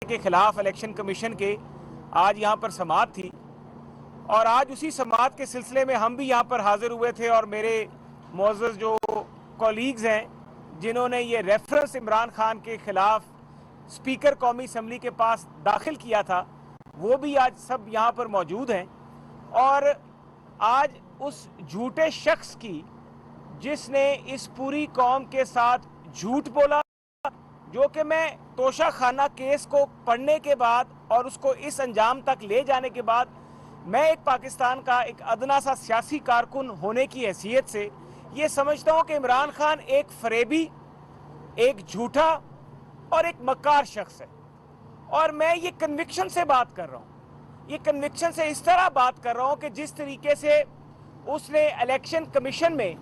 کے خلاف election commission کے آج یہاں پر سماعت تھی اور آج اسی سماعت کے سلسلے میں ہم بھی یہاں پر حاضر ہوئے تھے اور میرے معزز جو کولیگز ہیں جنہوں نے یہ ریفرنس عمران خان کے خلاف اسپیکر قومی اسمبلی کے پاس داخل کیا تھا وہ بھی آج سب یہاں پر موجود ہیں اور آج اس جھوٹے شخص کی جس نے اس پوری قوم کے ساتھ جھوٹ بولا جو کہ میں توشہ خانہ کیس کو پڑھنے کے بعد اور اس کو اس انجام تک لے جانے کے بعد میں ایک پاکستان کا ایک ادنا سا سیاسی کارکن ہونے کی حیثیت سے یہ سمجھتا ہوں کہ عمران خان ایک فریبی ایک جھوٹا اور ایک مکار شخص ہے اور میں یہ کنوکشن سے بات کر رہا ہوں یہ کنوکشن سے اس طرح بات کر رہا ہوں کہ جس طریقے سے اس نے الیکشن کمیشن میں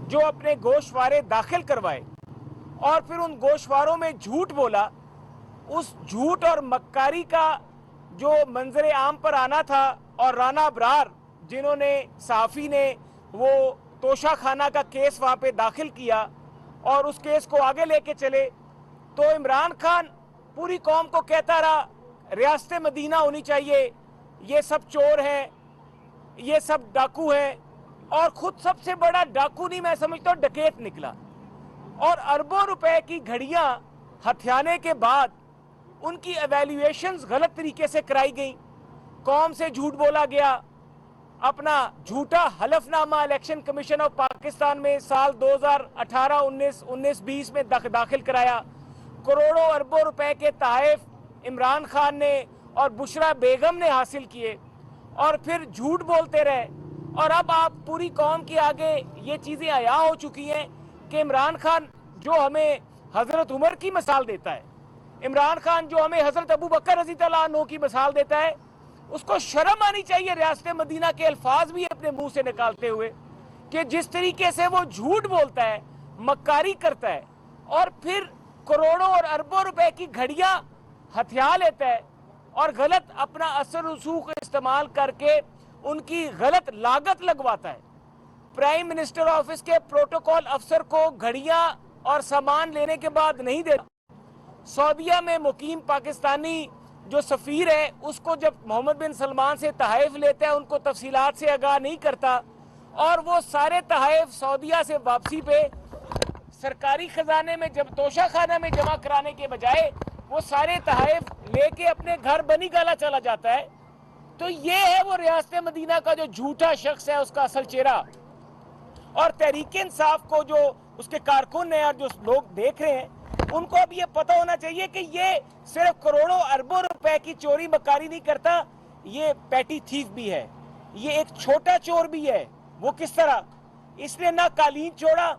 جو اپنے گوشوارے داخل کروائے اور پھر ان گوشواروں میں جھوٹ بولا اس جھوٹ اور مکاری کا جو منظر عام پر آنا تھا اور رانا ابرار جنہوں نے صحافی نے وہ توشہ خانہ کا کیس وہاں پہ داخل کیا اور اس کیس کو آگے لے کے چلے تو عمران خان پوری قوم کو کہتا رہا ریاست مدینہ ہونی چاہیے یہ سب چور ہیں یہ سب ڈاکو ہیں اور خود سب سے بڑا ڈاکو نہیں میں سمجھتا ہوں ڈکیت نکلا اور اربوں روپے کی گھڑیاں ہتھیانے کے بعد ان کی ایویلیویشنز غلط طریقے سے کرائی گئیں قوم سے جھوٹ بولا گیا اپنا جھوٹا حلف نامہ الیکشن کمیشن آف پاکستان میں سال 2018 19 20 میں داخل کرایا کروڑوں اربوں روپے کے تحائف عمران خان نے اور بشرا بیگم نے حاصل کیے اور پھر جھوٹ بولتے رہے اور اب آپ پوری قوم کے آگے یہ چیزیں عیاں ہو چکی ہیں کہ عمران خان جو ہمیں حضرت عمر کی مثال دیتا ہے عمران خان جو ہمیں حضرت ابو بکر رضی اللہ عنہ کی مثال دیتا ہے اس کو شرم آنی چاہیے ریاست مدینہ کے الفاظ بھی اپنے منہ سے نکالتے ہوئے کہ جس طریقے سے وہ جھوٹ بولتا ہے مکاری کرتا ہے اور پھر کروڑوں اور اربوں روپے کی گھڑیاں ہتھیا لیتا ہے اور غلط اپنا اثر رسوخ استعمال کر کے ان کی غلط لاگت لگواتا ہے پرائم منسٹر آفس کے پروٹوکول افسر کو گھڑیاں اور سامان لینے کے بعد نہیں دیتا سعودیہ میں مقیم پاکستانی جو سفیر ہے اس کو جب محمد بن سلمان سے تحائف لیتا ہے ان کو تفصیلات سے آگاہ نہیں کرتا اور وہ سارے تحائف سعودیہ سے واپسی پہ سرکاری خزانے میں جب توشہ خانہ میں جمع کرانے کے بجائے وہ سارے تحائف لے کے اپنے گھر بنی گالا چلا جاتا ہے تو یہ ہے وہ ریاست مدینہ کا جو جھوٹا شخص ہے اس کا اصل چہرہ اور تحریک انصاف کو جو اس کے کارکن ہیں اور جو لوگ دیکھ رہے ہیں ان کو اب یہ پتہ ہونا چاہیے کہ یہ صرف کروڑوں اربوں روپے کی چوری مکاری نہیں کرتا یہ پیٹی تھیف بھی ہے یہ ایک چھوٹا چور بھی ہے وہ کس طرح اس نے نہ قالین چھوڑا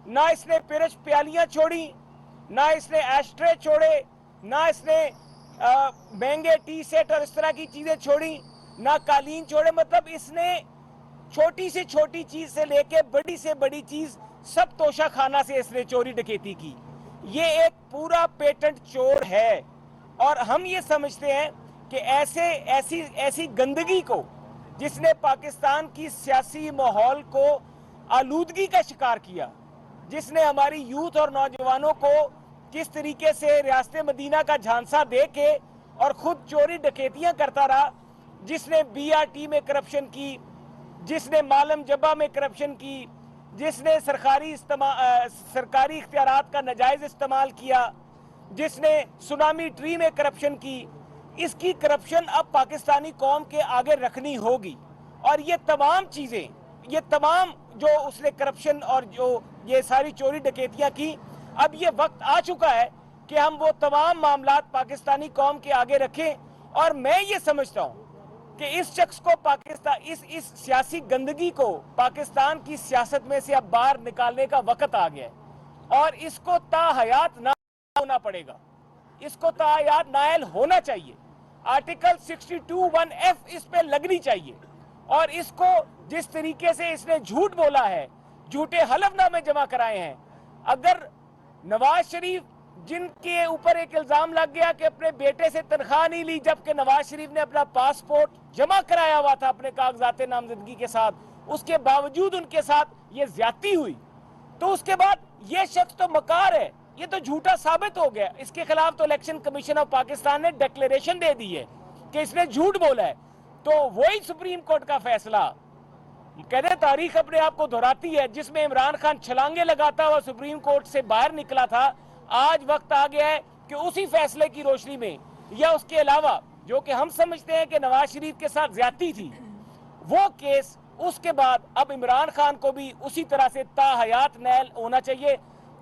نہ اس نے پرچ پیالیاں چھوڑی نہ اس نے ایشٹرے چھوڑے نہ اس نے مہنگے ٹی سیٹ اور اس طرح کی چیزیں چھوڑی نہ قالین چھوڑے مطلب اس نے چھوٹی سے چھوٹی چیز سے لے کے بڑی سے بڑی چیز سب توشہ خانہ سے اس نے چوری ڈکیتی کی یہ ایک پورا پیٹنٹ چور ہے اور ہم یہ سمجھتے ہیں کہ ایسی گندگی کو جس نے پاکستان کی سیاسی ماحول کو آلودگی کا شکار کیا جس نے ہماری یوتھ اور نوجوانوں کو کس طریقے سے ریاست مدینہ کا جھانسا دے کے اور خود چوری ڈکیتیاں کرتا رہا جس نے بی آر ٹی میں کرپشن کی جس نے معلم جبہ میں کرپشن کی جس نے سرکاری اختیارات کا ناجائز استعمال کیا جس نے سونامی ٹری میں کرپشن کی اس کی کرپشن اب پاکستانی قوم کے آگے رکھنی ہوگی اور یہ تمام چیزیں یہ تمام جو اس نے کرپشن اور جو یہ ساری چوری ڈکیتیاں کی اب یہ وقت آ چکا ہے کہ ہم وہ تمام معاملات پاکستانی قوم کے آگے رکھیں اور میں یہ سمجھتا ہوں کہ اس شخص کو اس سیاسی گندگی کو پاکستان کی سیاست میں سے اب باہر نکالنے کا وقت آ گیا ہے اور اس کو تا حیات نہ ہونا پڑے گا اس کو تا حیات نائل ہونا چاہیے آرٹیکل 62(1)(f) اس پہ لگنی چاہیے اور اس کو جس طریقے سے اس نے جھوٹ بولا ہے جھوٹے حلف نامے جمع کرائے ہیں اگر نواز شریف جن کے اوپر ایک الزام لگ گیا کہ اپنے بیٹے سے تنخواہ نہیں لی جبکہ نواز شریف نے اپنا پاسپورٹ جمع کرایا ہوا تھا اپنے کاغذات نامزدگی کے ساتھ اس کے باوجود ان کے ساتھ یہ زیادتی ہوئی تو اس کے بعد یہ شخص تو مکار ہے یہ تو جھوٹا ثابت ہو گیا. اس کے خلاف تو الیکشن کمیشن آف پاکستان نے ڈیکلیریشن دے دی ہے کہ اس نے جھوٹ بولا ہے. تو وہی سپریم کورٹ کا فیصلہ کہتے تاریخ اپنے آپ کو دہراتی ہے, جس میں عمران خان چھلانگے لگاتا ہوا سپریم کورٹ سے باہر نکلا تھا. آج وقت آ گیا ہے کہ اسی فیصلے کی روشنی میں یا اس کے علاوہ جو کہ ہم سمجھتے ہیں کہ نواز شریف کے ساتھ زیادتی تھی, وہ کیس اس کے بعد اب عمران خان کو بھی اسی طرح سے تا حیات نیل ہونا چاہیے,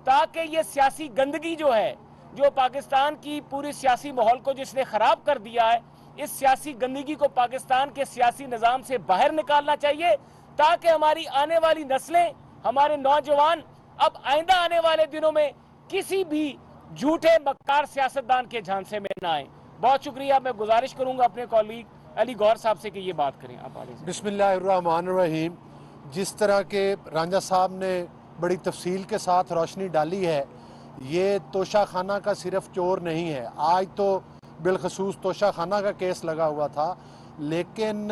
تاکہ یہ سیاسی گندگی جو ہے, جو پاکستان کی پوری سیاسی ماحول کو جس نے خراب کر دیا ہے, اس سیاسی گندگی کو پاکستان کے سیاسی نظام سے باہر نکالنا چاہیے, تاکہ ہماری آنے والی نسلیں, ہمارے نوجوان اب آئندہ آنے والے دنوں میں کسی بھی جھوٹے مکار سیاستدان کے جھانسے میں نہ آئیں. بہت شکریہ. میں گزارش کروں گا اپنے کولیگ علی گوہر صاحب سے کہ یہ بات کریں. آپ آگے. بسم اللہ الرحمن الرحیم. جس طرح کے رانجھا صاحب نے بڑی تفصیل کے ساتھ روشنی ڈالی ہے, یہ توشہ خانہ کا صرف چور نہیں ہے. آج تو بالخصوص توشہ خانہ کا کیس لگا ہوا تھا, لیکن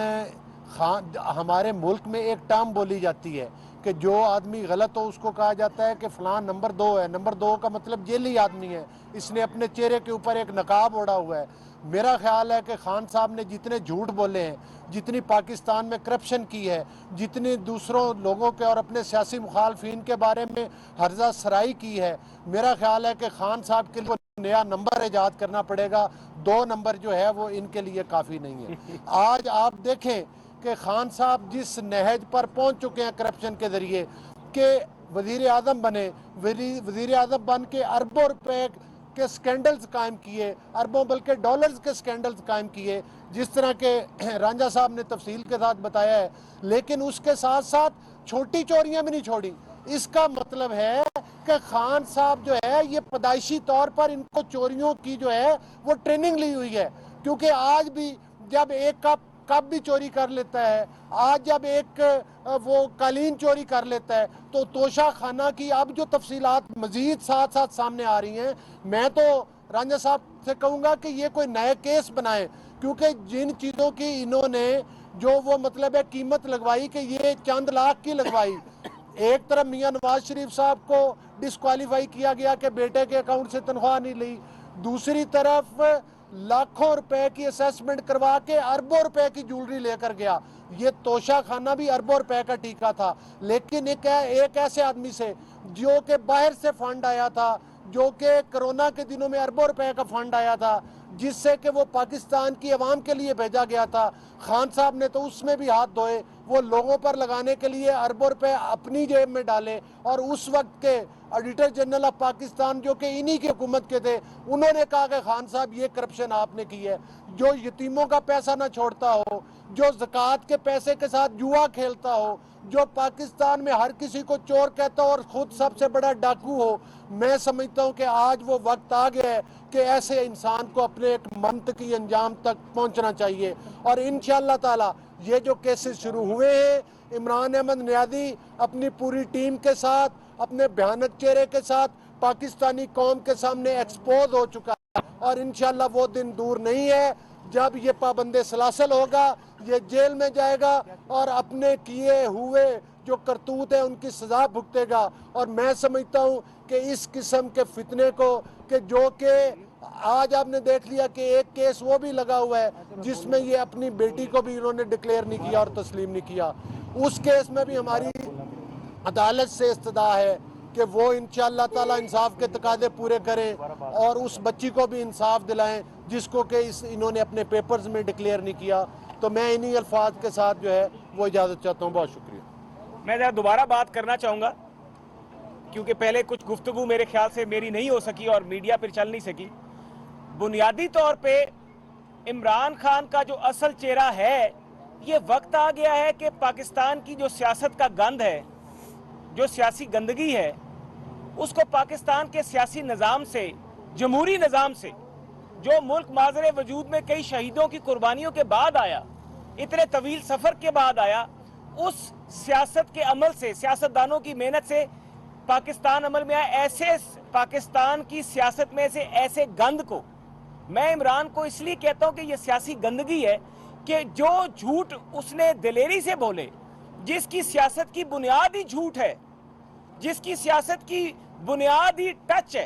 ہمارے ملک میں ایک ٹرم بولی جاتی ہے کہ جو آدمی غلط ہو اس کو کہا جاتا ہے کہ فلاں نمبر 2 ہے. نمبر 2 کا مطلب جیلی آدمی ہے, اس نے اپنے چہرے کے اوپر ایک نقاب اوڑھا ہوا ہے. میرا خیال ہے کہ خان صاحب نے جتنے جھوٹ بولے ہیں, جتنی پاکستان میں کرپشن کی ہے, جتنی دوسروں لوگوں کے اور اپنے سیاسی مخالفین کے بارے میں ہرزہ سرائی کی ہے, میرا خیال ہے کہ خان صاحب کے لیے نیا نمبر ایجاد کرنا پڑے گا. 2 نمبر جو ہے وہ ان کے لیے کافی نہیں ہے. آج آپ دیکھیں کہ خان صاحب جس نہج پر پہنچ چکے ہیں کرپشن کے ذریعے کہ وزیر اعظم بنے, وزیر اعظم بن کے اربوں روپے کے سکینڈلز قائم کیے, اربوں بلکہ ڈالرز کے سکینڈلز قائم کیے, جس طرح کے رانجھا صاحب نے تفصیل کے ساتھ بتایا ہے. لیکن اس کے ساتھ ساتھ چھوٹی چوریاں بھی نہیں چھوڑی. اس کا مطلب ہے کہ خان صاحب جو ہے یہ پیدائشی طور پر ان کو چوریوں کی جو ہے وہ ٹریننگ لی ہوئی ہے. کیونکہ آج بھی جب ایک کپ بھی چوری کر لیتا ہے, آج جب ایک وہ قالین چوری کر لیتا ہے, تو توشہ خانہ کی اب جو تفصیلات مزید ساتھ ساتھ سامنے آ رہی ہیں, میں تو رانجھا صاحب سے کہوں گا کہ یہ کوئی نئے کیس بنائیں. کیونکہ جن چیزوں کی انہوں نے جو وہ مطلب ہے قیمت لگوائی کہ یہ چند لاکھ کی لگوائی. ایک طرف میاں نواز شریف صاحب کو ڈسکوالیفائی کیا گیا کہ بیٹے کے اکاؤنٹ سے تنخواہ نہیں لی, دوسری طرف لاکھوں روپے کی اسیسمنٹ کروا کے اربوں روپے کی جولری لے کر گیا. یہ توشہ خانہ بھی اربوں روپے کا ٹیکہ تھا, لیکن ایک ایسے آدمی سے جو کہ باہر سے فنڈ آیا تھا, جو کہ کرونا کے دنوں میں اربوں روپے کا فنڈ آیا تھا, جس سے کہ وہ پاکستان کی عوام کے لیے بھیجا گیا تھا, خان صاحب نے تو اس میں بھی ہاتھ دھوئے. وہ لوگوں پر لگانے کے لیے اربوں روپے اپنی جیب میں ڈالے, اور اس وقت کے ایڈیٹر جنرل آف پاکستان جو کہ انہی کی حکومت کے تھے, انہوں نے کہا کہ خان صاحب یہ کرپشن آپ نے کی ہے. جو یتیموں کا پیسہ نہ چھوڑتا ہو, جو زکوٰۃ کے پیسے کے ساتھ جوا کھیلتا ہو, جو پاکستان میں ہر کسی کو چور کہتا ہو اور خود سب سے بڑا ڈاکو ہو, میں سمجھتا ہوں کہ آج وہ وقت آ گیا ہے کہ ایسے انسان کو اپنے ایک منطقی انجام تک پہنچنا چاہیے. اور انشاءاللہ تعالی یہ جو کیسز شروع ہوئے ہیں, عمران احمد نیازی اپنی پوری ٹیم کے ساتھ, اپنے بھیانک چہرے کے ساتھ پاکستانی قوم کے سامنے ایکسپوز ہو چکا ہے, اور انشاءاللہ وہ دن دور نہیں ہے جب یہ پابند سلاسل ہوگا, یہ جیل میں جائے گا اور اپنے کیے ہوئے جو کرتوت ہے ان کی سزا بھگتے گا. اور میں سمجھتا ہوں کہ اس قسم کے فتنے کو کہ جو کہ آج آپ نے دیکھ لیا کہ ایک کیس وہ بھی لگا ہوا ہے جس میں یہ اپنی بیٹی کو بھی انہوں نے ڈکلیئر نہیں کیا اور تسلیم نہیں کیا, اس کیس میں بھی ہماری عدالت سے استدعا ہے کہ وہ انشاءاللہ تعالی انصاف کے تقاضے پورے کریں اور اس بچی کو بھی انصاف دلائیں جس کو کہ انہوں نے اپنے پیپرز میں ڈکلیئر نہیں کیا. تو میں انہی الفاظ کے ساتھ جو ہے وہ اجازت چاہتا ہوں. بہت شکریہ. میں ذرا دوبارہ بات کرنا چاہوں گا کیونکہ پہلے کچھ گفتگو میرے خیال سے میری نہیں ہو سکی اور میڈیا پر چل نہیں سکی. بنیادی طور پہ عمران خان کا جو اصل چہرہ ہے, یہ وقت آ گیا ہے کہ پاکستان کی جو سیاست کا گند ہے, جو سیاسی گندگی ہے, اس کو پاکستان کے سیاسی نظام سے, جمہوری نظام سے, جو ملک معذر وجود میں کئی شہیدوں کی قربانیوں کے بعد آیا, اتنے طویل سفر کے بعد آیا, اس سیاست کے عمل سے, سیاستدانوں کی محنت سے پاکستان عمل میں آیا. ایسے پاکستان کی سیاست میں سے ایسے گند کو میں عمران کو اس لیے کہتا ہوں کہ یہ سیاسی گندگی ہے کہ جو جھوٹ اس نے دلیری سے بولے, جس کی سیاست کی بنیاد ہی جھوٹ ہے, جس کی سیاست کی بنیاد ہی ٹچ ہے,